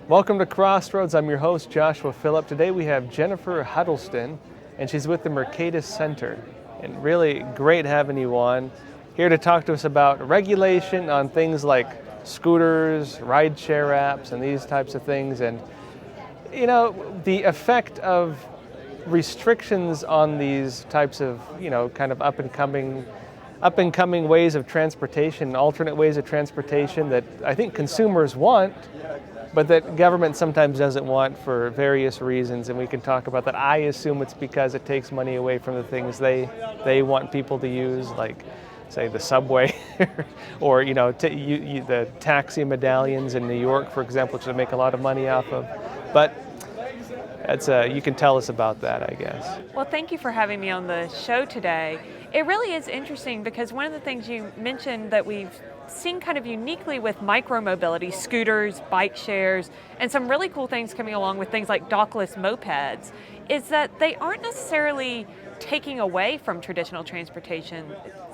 Welcome to Crossroads. I'm your host, Joshua Phillip. Today we have Jennifer Huddleston, and she's with the Mercatus Center. And really great having you on, here to talk to us about regulation on things like scooters, rideshare apps, and these types of things. And, you know, the effect of restrictions on these types of, kind of up and coming ways of transportation, alternate ways of transportation that I think consumers want, but that government sometimes doesn't want for various reasons, and we can talk about that. I assume it's because it takes money away from the things they want people to use, like, say, the subway, or the taxi medallions in New York, for example, which they make a lot of money off of. But that's you can tell us about that, I guess. Well, thank you for having me on the show today. It really is interesting because one of the things you mentioned that we've seen kind of uniquely with micromobility, scooters, bike shares, and some really cool things coming along with things like dockless mopeds, is that they aren't necessarily taking away from traditional transportation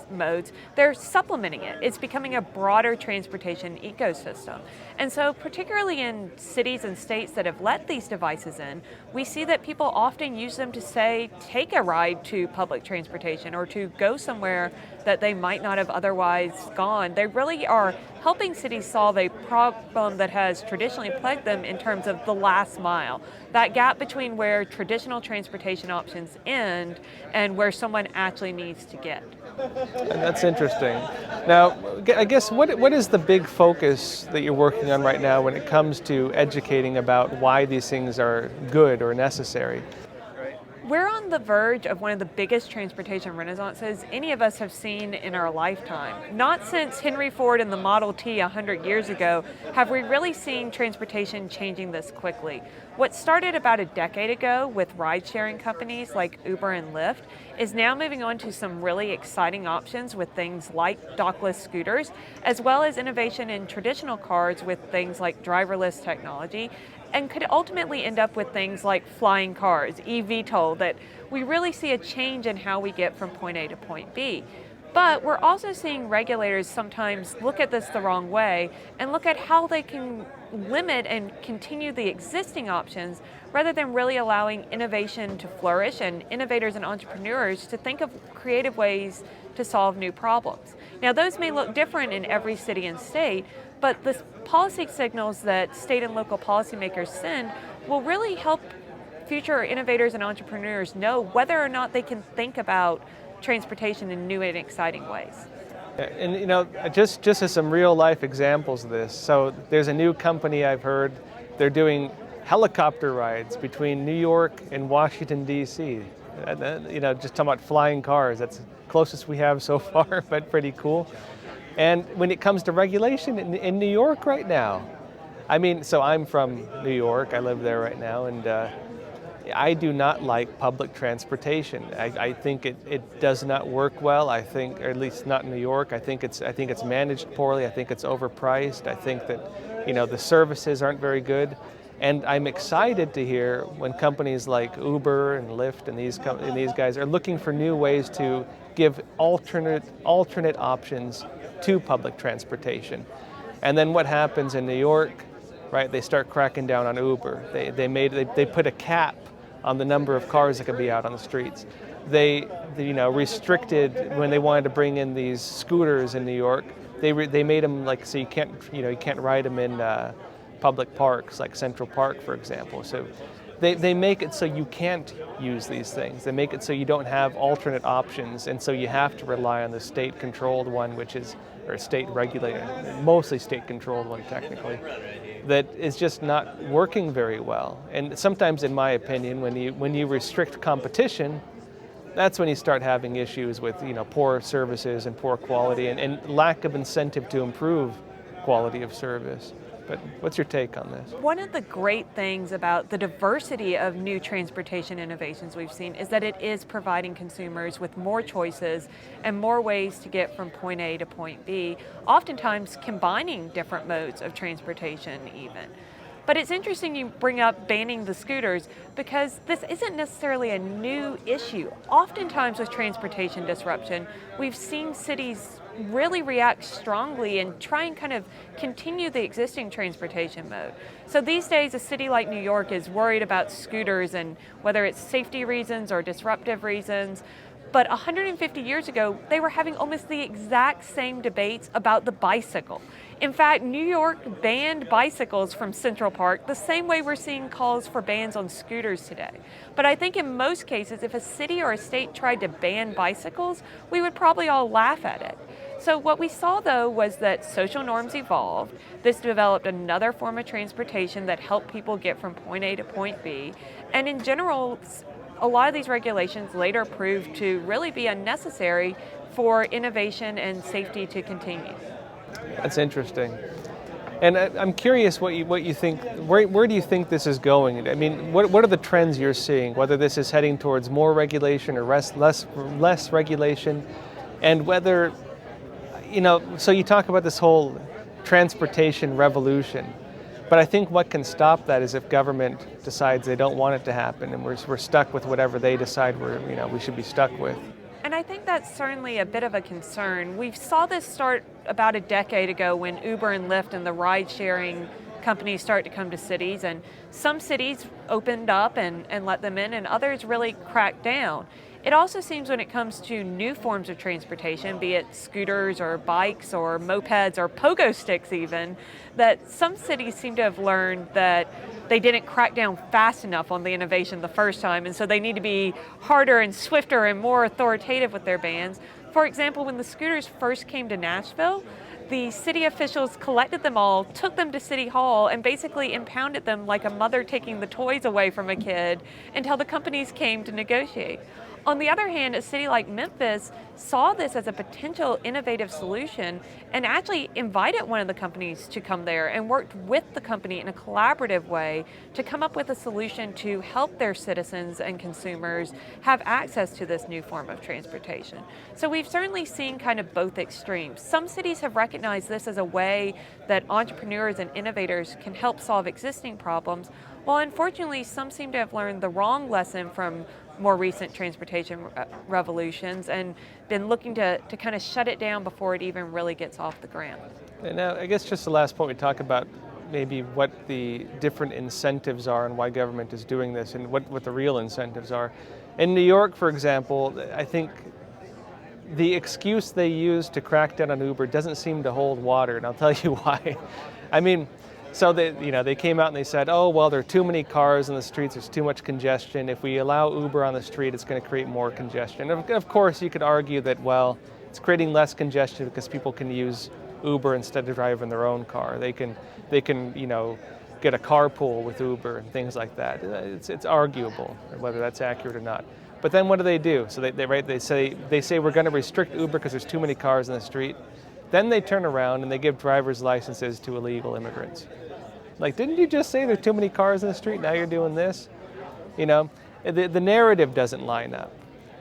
modes, they're supplementing it. It's becoming a broader transportation ecosystem. And so particularly in cities and states that have let these devices in, we see that people often use them to, say, take a ride to public transportation or to go somewhere that they might not have otherwise gone. They really are helping cities solve a problem that has traditionally plagued them in terms of the last mile, that gap between where traditional transportation options end and where someone actually needs to get. And that's interesting. Now, I guess what is the big focus that you're working on right now when it comes to educating about why these things are good or necessary? We're on the verge of one of the biggest transportation renaissances any of us have seen in our lifetime. Not since Henry Ford and the Model T 100 years ago have we really seen transportation changing this quickly. What started about a decade ago with ride-sharing companies like Uber and Lyft is now moving on to some really exciting options with things like dockless scooters, as well as innovation in traditional cars with things like driverless technology, and could ultimately end up with things like flying cars, eVTOL, that we really see a change in how we get from point A to point B. But we're also seeing regulators sometimes look at this the wrong way and look at how they can limit and continue the existing options rather than really allowing innovation to flourish and innovators and entrepreneurs to think of creative ways to solve new problems. Now, those may look different in every city and state, but the policy signals that state and local policymakers send will really help future innovators and entrepreneurs know whether or not they can think about transportation in new and exciting ways. And just as some real life examples of this, so there's a new company I've heard, they're doing helicopter rides between New York and Washington, D.C. Just talking about flying cars, that's the closest we have so far, but pretty cool. And when it comes to regulation in New York right now, so I'm from New York, I live there right now, and I do not like public transportation. I think it does not work well. I think, or at least not in New York. I think it's managed poorly. I think it's overpriced. I think that the services aren't very good. And I'm excited to hear when companies like Uber and Lyft and these guys are looking for new ways to give alternate options to public transportation. And then what happens in New York, right? They start cracking down on Uber. They put a cap on the number of cars that can be out on the streets. They restricted when they wanted to bring in these scooters in New York. They made them so you can't ride them in public parks like Central Park, for example. So they make it so you can't use these things. They make it so you don't have alternate options, and so you have to rely on the state-controlled one, or state-regulated, mostly state-controlled one technically, that is just not working very well. And sometimes, in my opinion, when you restrict competition, that's when you start having issues with poor services and poor quality and lack of incentive to improve quality of service. But what's your take on this? One of the great things about the diversity of new transportation innovations we've seen is that it is providing consumers with more choices and more ways to get from point A to point B, oftentimes combining different modes of transportation even. But it's interesting you bring up banning the scooters because this isn't necessarily a new issue. Oftentimes with transportation disruption, we've seen cities really react strongly and try and kind of continue the existing transportation mode. So these days, a city like New York is worried about scooters and whether it's safety reasons or disruptive reasons. But 150 years ago, they were having almost the exact same debates about the bicycle. In fact, New York banned bicycles from Central Park the same way we're seeing calls for bans on scooters today. But I think in most cases, if a city or a state tried to ban bicycles, we would probably all laugh at it. So what we saw though was that social norms evolved. This developed another form of transportation that helped people get from point A to point B. And in general, a lot of these regulations later proved to really be unnecessary for innovation and safety to continue. That's interesting. And I'm curious what you think, where do you think this is going? I mean, what are the trends you're seeing, whether this is heading towards more regulation or less regulation, and whether, so you talk about this whole transportation revolution, but I think what can stop that is if government decides they don't want it to happen and we're stuck with whatever they decide we should be stuck with. And I think that's certainly a bit of a concern. We saw this start about a decade ago when Uber and Lyft and the ride-sharing companies started to come to cities, and some cities opened up and let them in, and others really cracked down. It also seems when it comes to new forms of transportation, be it scooters or bikes or mopeds or pogo sticks even, that some cities seem to have learned that they didn't crack down fast enough on the innovation the first time, and so they need to be harder and swifter and more authoritative with their bans. For example, when the scooters first came to Nashville, the city officials collected them all, took them to City Hall, and basically impounded them like a mother taking the toys away from a kid until the companies came to negotiate. On the other hand, a city like Memphis saw this as a potential innovative solution and actually invited one of the companies to come there and worked with the company in a collaborative way to come up with a solution to help their citizens and consumers have access to this new form of transportation. So we've certainly seen kind of both extremes. Some cities have recognized this as a way that entrepreneurs and innovators can help solve existing problems, while unfortunately some seem to have learned the wrong lesson from more recent transportation revolutions and been looking to kind of shut it down before it even really gets off the ground. And now, I guess just the last point, we talk about maybe what the different incentives are and why government is doing this and what the real incentives are. In New York, for example, I think the excuse they use to crack down on Uber doesn't seem to hold water, and I'll tell you why. I mean, so they came out and they said, oh, well, there are too many cars in the streets, there's too much congestion. If we allow Uber on the street, it's going to create more congestion. Of course, you could argue that, well, it's creating less congestion because people can use Uber instead of driving their own car. They can get a carpool with Uber and things like that. It's arguable whether that's accurate or not. But then what do? So they say we're going to restrict Uber because there's too many cars in the street. Then they turn around and they give driver's licenses to illegal immigrants. Like, didn't you just say there's too many cars in the street? Now you're doing this? The narrative doesn't line up.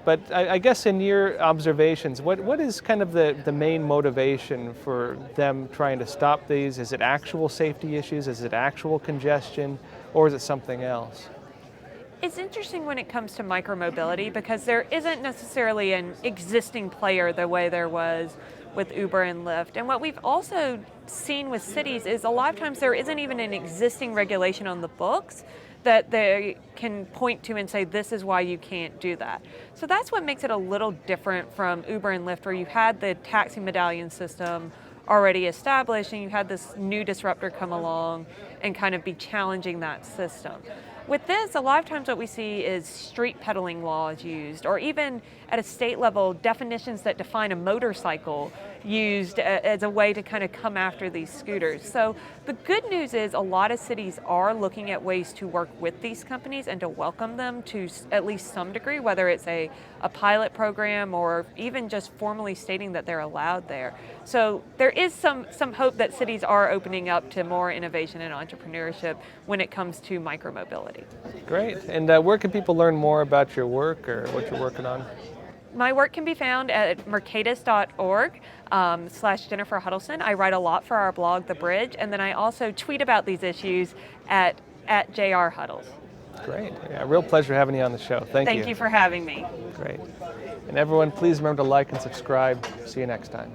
But I guess in your observations, what is kind of the main motivation for them trying to stop these? Is it actual safety issues? Is it actual congestion? Or is it something else? It's interesting when it comes to micromobility because there isn't necessarily an existing player the way there was with Uber and Lyft. And what we've also seen with cities is a lot of times there isn't even an existing regulation on the books that they can point to and say, this is why you can't do that. So that's what makes it a little different from Uber and Lyft, where you had the taxi medallion system already established and you had this new disruptor come along and kind of be challenging that system. With this, a lot of times what we see is street pedaling laws used, or even at a state level, definitions that define a motorcycle used as a way to kind of come after these scooters. So the good news is a lot of cities are looking at ways to work with these companies and to welcome them to at least some degree, whether it's a pilot program or even just formally stating that they're allowed there. So there is some hope that cities are opening up to more innovation and entrepreneurship when it comes to micromobility. Great. And where can people learn more about your work or what you're working on? My work can be found at mercatus.org / Jennifer Huddleston. I write a lot for our blog, The Bridge, and then I also tweet about these issues at JR Huddles. Great. Yeah, real pleasure having you on the show. Thank you. Thank you for having me. Great. And everyone, please remember to like and subscribe. See you next time.